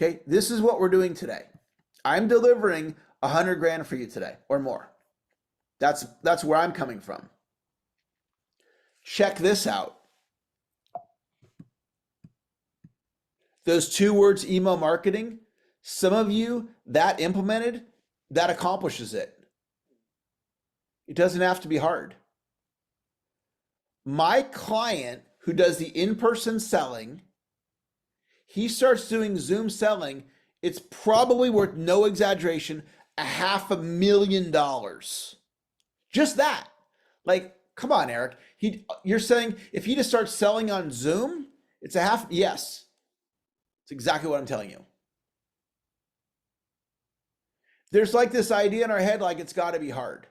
Okay, this is what we're doing today. I'm delivering 100 grand for you today or more. That's where I'm coming from. Check this out. Those 2 words, email marketing, some of you that implemented, that accomplishes it. It doesn't have to be hard. My client who does the in-person selling, he starts doing Zoom selling. It's probably worth, no exaggeration, $500,000. Just that. Like, come on, Eric. You're saying if he just starts selling on Zoom, it's a half, yes. It's exactly what I'm telling you. There's like this idea in our head, like it's got to be hard.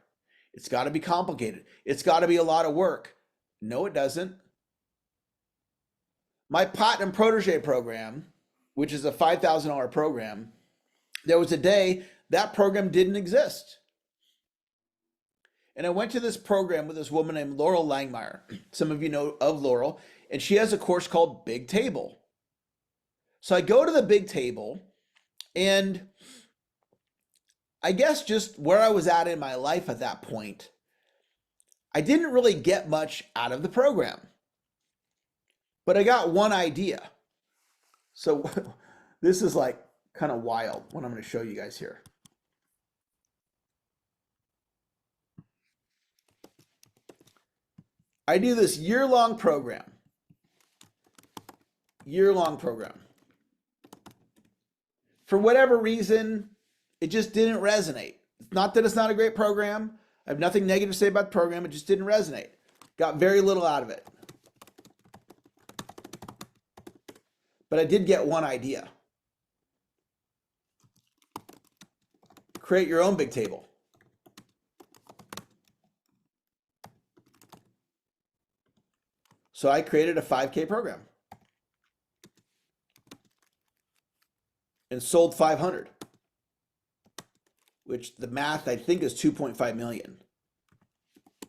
It's got to be complicated. It's got to be a lot of work. No, it doesn't. My Platinum Protege program, which is a $5,000 program, there was a day that program didn't exist. And I went to this program with this woman named Laurel Langmeyer. Some of you know of Laurel, and she has a course called Big Table. So I go to the Big Table, and I guess just where I was at in my life at that point, I didn't really get much out of the program, but I got one idea. So this is like kind of wild what I'm going to show you guys here. I do this year-long program. For whatever reason, it just didn't resonate. Not that it's not a great program. I have nothing negative to say about the program. It just didn't resonate. Got very little out of it. But I did get one idea. Create your own big table. So I created a 5K program and sold 500, which the math I think is 2.5 million.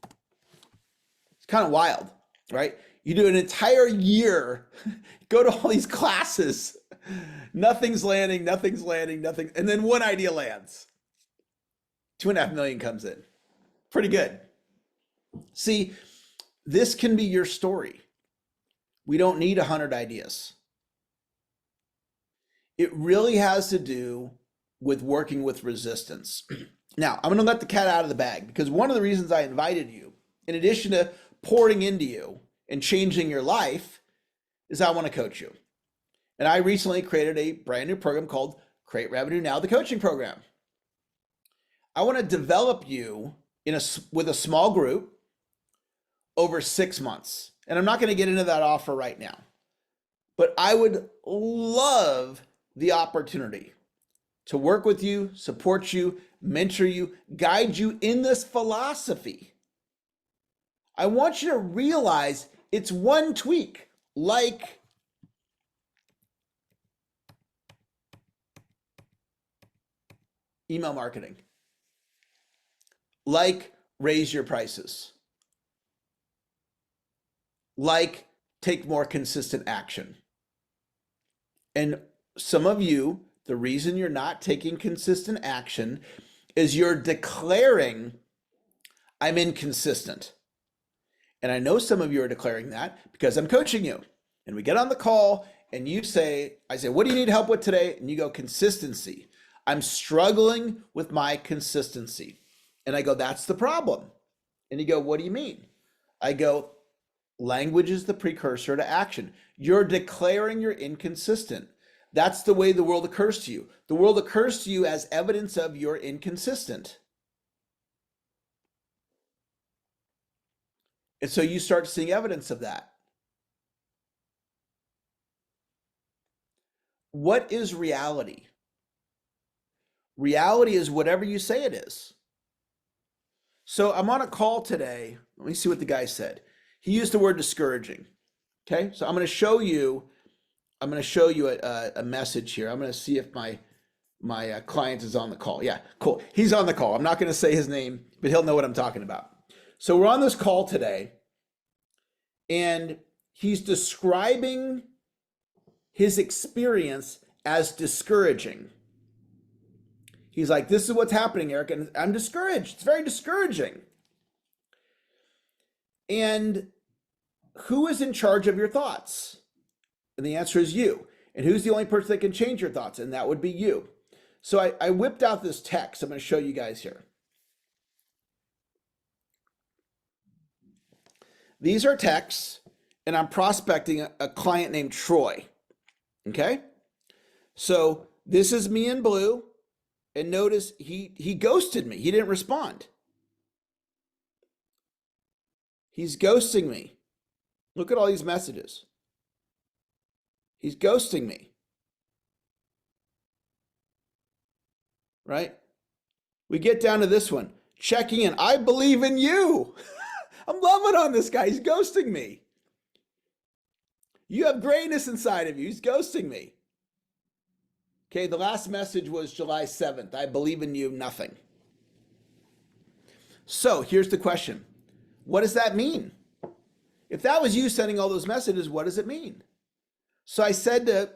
It's kind of wild, right? You do an entire year, go to all these classes, nothing's landing, nothing, and then one idea lands. 2.5 million comes in. Pretty good. See, this can be your story. We don't need 100 ideas. It really has to do with working with resistance. Now, I'm going to let the cat out of the bag because one of the reasons I invited you, in addition to pouring into you and changing your life, is I want to coach you. And I recently created a brand new program called Create Revenue Now, the coaching program. I want to develop you with a small group over 6 months. And I'm not going to get into that offer right now, but I would love the opportunity to work with you, support you, mentor you, guide you in this philosophy. I want you to realize it's one tweak, like email marketing, like raise your prices, like take more consistent action. And some of you, the reason you're not taking consistent action is you're declaring, I'm inconsistent. And I know some of you are declaring that because I'm coaching you. And we get on the call and I say, what do you need help with today? And you go, consistency. I'm struggling with my consistency. And I go, that's the problem. And you go, what do you mean? I go, language is the precursor to action. You're declaring you're inconsistent. That's the way the world occurs to you. The world occurs to you as evidence of you're inconsistent. And so you start seeing evidence of that. What is reality? Reality is whatever you say it is. So I'm on a call today. Let me see what the guy said. He used the word discouraging. Okay, so I'm going to show you a message here. I'm going to see if my client is on the call. Yeah, cool. He's on the call. I'm not going to say his name, but he'll know what I'm talking about. So we're on this call today, and he's describing his experience as discouraging. He's like, this is what's happening, Eric, and I'm discouraged. It's very discouraging. And who is in charge of your thoughts? And the answer is you. And who's the only person that can change your thoughts? And that would be you. So I whipped out this text. I'm going to show you guys here. These are texts, and I'm prospecting a client named Troy. Okay? So this is me in blue. And notice he ghosted me. He didn't respond. He's ghosting me. Look at all these messages. He's ghosting me. Right? We get down to this one. Checking in. I believe in you. I'm loving on this guy. He's ghosting me. You have greatness inside of you. He's ghosting me. Okay, the last message was July 7th. I believe in you, nothing. So here's the question. What does that mean? If that was you sending all those messages, what does it mean? So I said to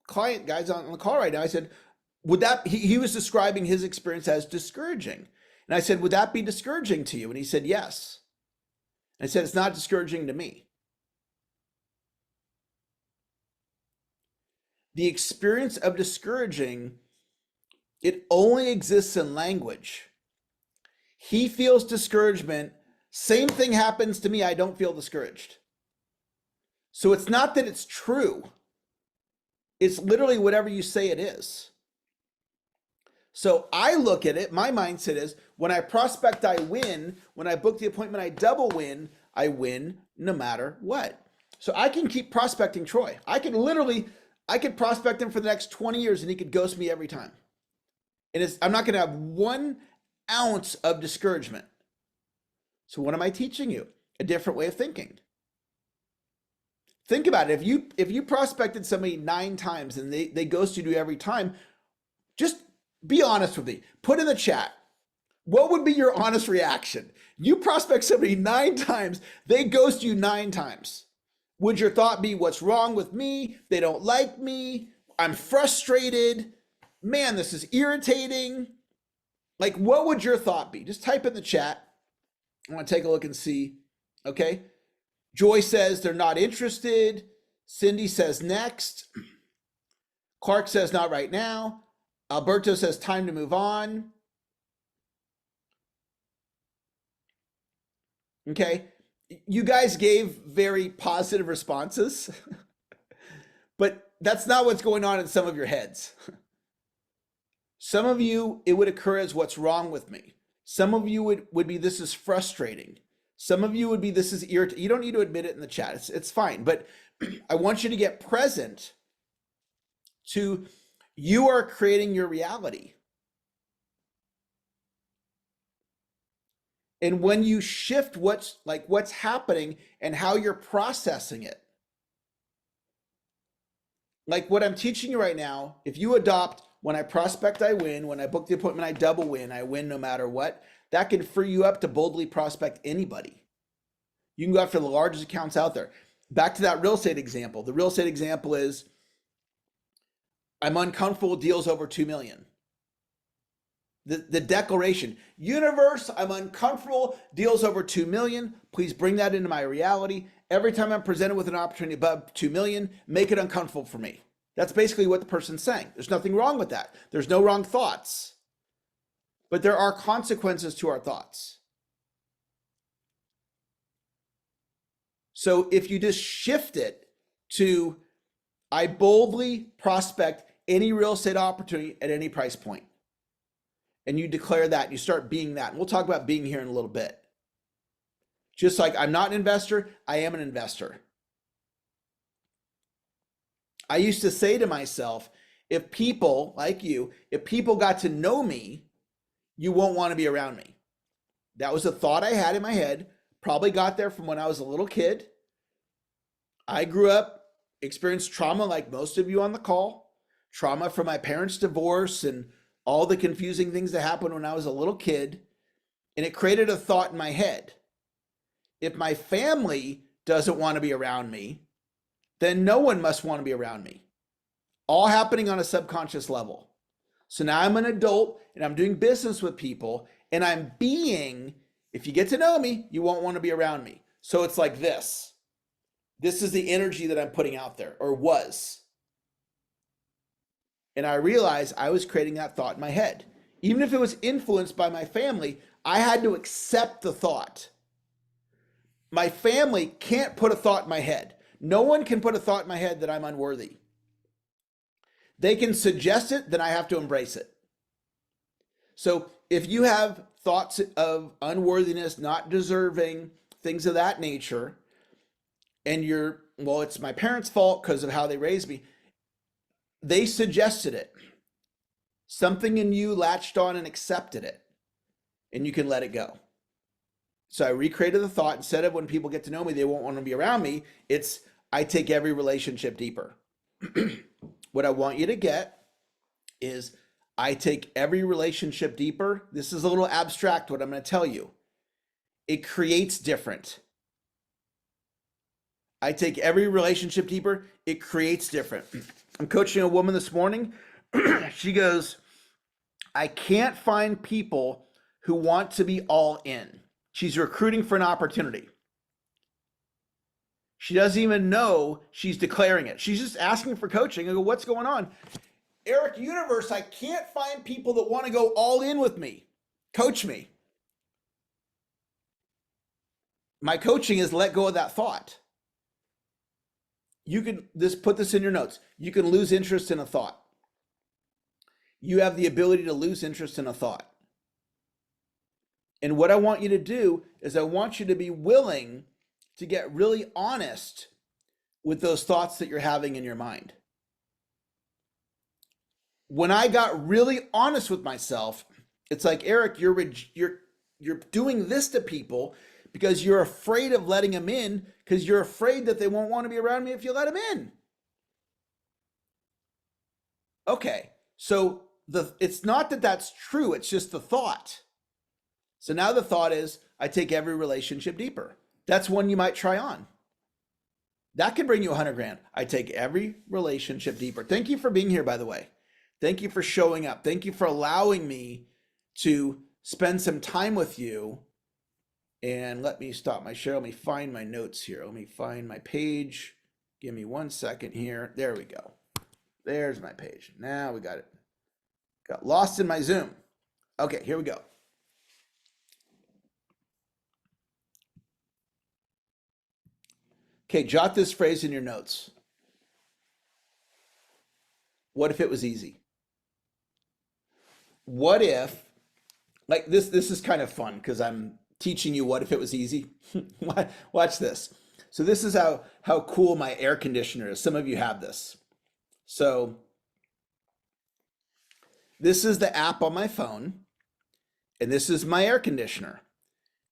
client guys on the call right now, I said, would that, he was describing his experience as discouraging. And I said, would that be discouraging to you? And he said, yes. And I said, it's not discouraging to me. The experience of discouraging, it only exists in language. He feels discouragement. Same thing happens to me. I don't feel discouraged. So it's not that it's true. It's literally whatever you say it is. So I look at it, my mindset is when I prospect, I win. When I book the appointment, I double win. I win no matter what. So I can keep prospecting Troy. I could prospect him for the next 20 years and he could ghost me every time. And I'm not going to have 1 ounce of discouragement. So what am I teaching you? A different way of thinking. Think about it. If you prospected somebody 9 times and they ghosted you every time, just be honest with me. Put in the chat, what would be your honest reaction? You prospect somebody 9 times, they ghost you 9 times. Would your thought be, what's wrong with me? They don't like me. I'm frustrated. Man, this is irritating. Like, what would your thought be? Just type in the chat. I want to take a look and see. Okay. Joy says they're not interested. Cindy says next. Clark says not right now. Alberto says time to move on. Okay. You guys gave very positive responses, but that's not what's going on in some of your heads. Some of you, it would occur as what's wrong with me. Some of you would be, this is frustrating. Some of you would be, this is irritating. You don't need to admit it in the chat. It's fine. But I want you to get present to, you are creating your reality. And when you shift what's happening and how you're processing it, like what I'm teaching you right now, if you adopt, when I prospect, I win. When I book the appointment, I double win. I win no matter what. That can free you up to boldly prospect anybody. You can go after the largest accounts out there. Back to that real estate example. The real estate example is, I'm uncomfortable with deals over 2 million. The declaration, universe, I'm uncomfortable, deals over 2 million. Please bring that into my reality. Every time I'm presented with an opportunity above 2 million, make it uncomfortable for me. That's basically what the person's saying. There's nothing wrong with that. There's no wrong thoughts, but there are consequences to our thoughts. So if you just shift it to, I boldly prospect any real estate opportunity at any price point, and you declare that, you start being that. And we'll talk about being here in a little bit. Just like I'm not an investor, I am an investor. I used to say to myself, if people like you, if people got to know me, you won't want to be around me. That was a thought I had in my head, probably got there from when I was a little kid. I grew up, experienced trauma like most of you on the call, trauma from my parents' divorce and all the confusing things that happened when I was a little kid. And it created a thought in my head. If my family doesn't want to be around me, then no one must want to be around me. all happening on a subconscious level. So now I'm an adult and I'm doing business with people and I'm being, if you get to know me, you won't want to be around me. So it's like this. This is the energy that I'm putting out there, or was. And I realized I was creating that thought in my head. Even if it was influenced by my family, I had to accept the thought. My family can't put a thought in my head. No one can put a thought in my head that I'm unworthy. They can suggest it, then I have to embrace it. So if you have thoughts of unworthiness, not deserving, things of that nature, and you're, well, it's my parents' fault because of how they raised me, they suggested it. Something in you latched on and accepted it, and you can let it go. So I recreated the thought. Instead of when people get to know me, they won't want to be around me, it's I take every relationship deeper. What I want you to get is I take every relationship deeper. This is a little abstract, what I'm going to tell you. It creates different. I take every relationship deeper. It creates different. I'm coaching a woman this morning. She goes, I can't find people who want to be all in. She's recruiting for an opportunity. She doesn't even know she's declaring it. She's just asking for coaching. I go, what's going on? Eric, universe, I can't find people that want to go all in with me. Coach me. My coaching is let go of that thought. You can put this in your notes. You can lose interest in a thought. You have the ability to lose interest in a thought. And what I want you to do is I want you to be willing to get really honest with those thoughts that you're having in your mind. When I got really honest with myself, it's like, Eric, you're doing this to people because you're afraid of letting them in, because you're afraid that they won't want to be around me if you let them in. Okay, so it's not that that's true, it's just the thought. So now the thought is, I take every relationship deeper. That's one you might try on. That can bring you 100 grand. I take every relationship deeper. Thank you for being here, by the way. Thank you for showing up. Thank you for allowing me to spend some time with you. And let me stop my share. Let me find my notes here. Let me find my page. Give me 1 second here. There we go. There's my page. Now we got it. Got lost in my Zoom. Okay, here we go. Okay, jot this phrase in your notes. What if it was easy? What if, like this is kind of fun because I'm teaching you what if it was easy. Watch this. So this is how cool my air conditioner is. Some of you have this. So this is the app on my phone, and this is my air conditioner.